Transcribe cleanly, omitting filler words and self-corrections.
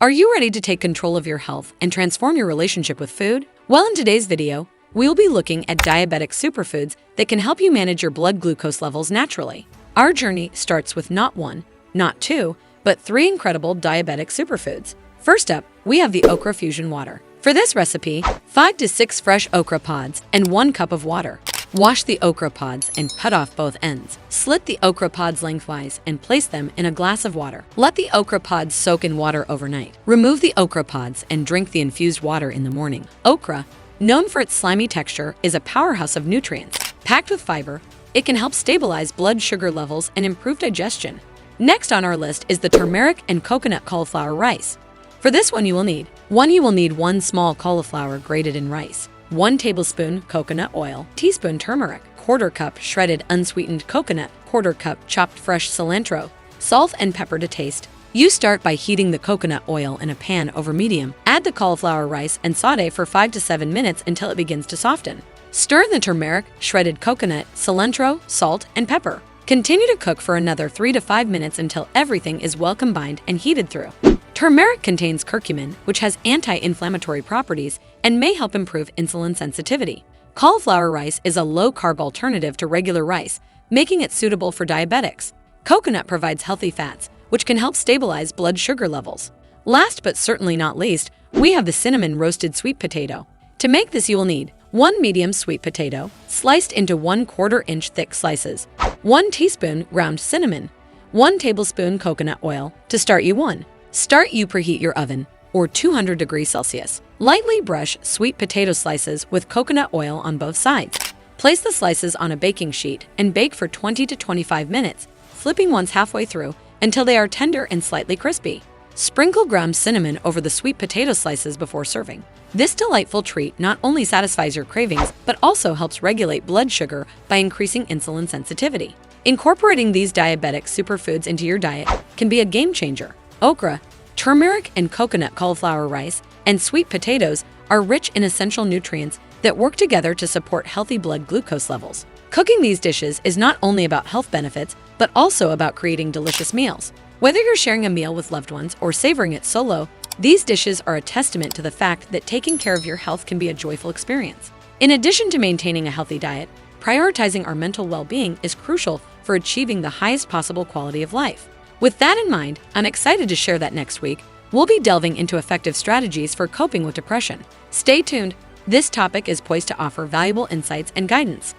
Are you ready to take control of your health and transform your relationship with food? Well, in today's video, we'll be looking at diabetic superfoods that can help you manage your blood glucose levels naturally. Our journey starts with not one, not two, but three incredible diabetic superfoods. First up, we have the Okra Fusion Water. For this recipe, 5 to 6 fresh okra pods and 1 cup of water. Wash the okra pods and cut off both ends. Slit the okra pods lengthwise and place them in a glass of water. Let the okra pods soak in water overnight. Remove the okra pods and drink the infused water in the morning. Okra, known for its slimy texture, is a powerhouse of nutrients. Packed with fiber, it can help stabilize blood sugar levels and improve digestion. Next on our list is the turmeric and coconut cauliflower rice. For this one you will need 1 small cauliflower grated in rice, 1 tablespoon coconut oil, teaspoon turmeric, 1/4 cup shredded unsweetened coconut, 1/4 cup chopped fresh cilantro, salt and pepper to taste. You start by heating the coconut oil in a pan over medium. Add the cauliflower rice and saute for 5 to 7 minutes until it begins to soften. Stir in the turmeric, shredded coconut, cilantro, salt, and pepper. Continue to cook for another 3 to 5 minutes until everything is well combined and heated through. Turmeric contains curcumin, which has anti-inflammatory properties and may help improve insulin sensitivity. Cauliflower rice is a low-carb alternative to regular rice, making it suitable for diabetics. Coconut provides healthy fats, which can help stabilize blood sugar levels. Last but certainly not least, we have the cinnamon roasted sweet potato. To make this, you will need 1 medium sweet potato, sliced into 1/4 inch thick slices, 1 teaspoon ground cinnamon, 1 tablespoon coconut oil. To start, you preheat your oven, or 200 degrees Celsius. Lightly brush sweet potato slices with coconut oil on both sides. Place the slices on a baking sheet and bake for 20 to 25 minutes, flipping once halfway through until they are tender and slightly crispy. Sprinkle ground cinnamon over the sweet potato slices before serving. This delightful treat not only satisfies your cravings, but also helps regulate blood sugar by increasing insulin sensitivity. Incorporating these diabetic superfoods into your diet can be a game changer. Okra, turmeric, and coconut cauliflower rice, and sweet potatoes are rich in essential nutrients that work together to support healthy blood glucose levels. Cooking these dishes is not only about health benefits, but also about creating delicious meals. Whether you're sharing a meal with loved ones or savoring it solo, these dishes are a testament to the fact that taking care of your health can be a joyful experience. In addition to maintaining a healthy diet, prioritizing our mental well-being is crucial for achieving the highest possible quality of life. With that in mind, I'm excited to share that next week, we'll be delving into effective strategies for coping with depression. Stay tuned. This topic is poised to offer valuable insights and guidance.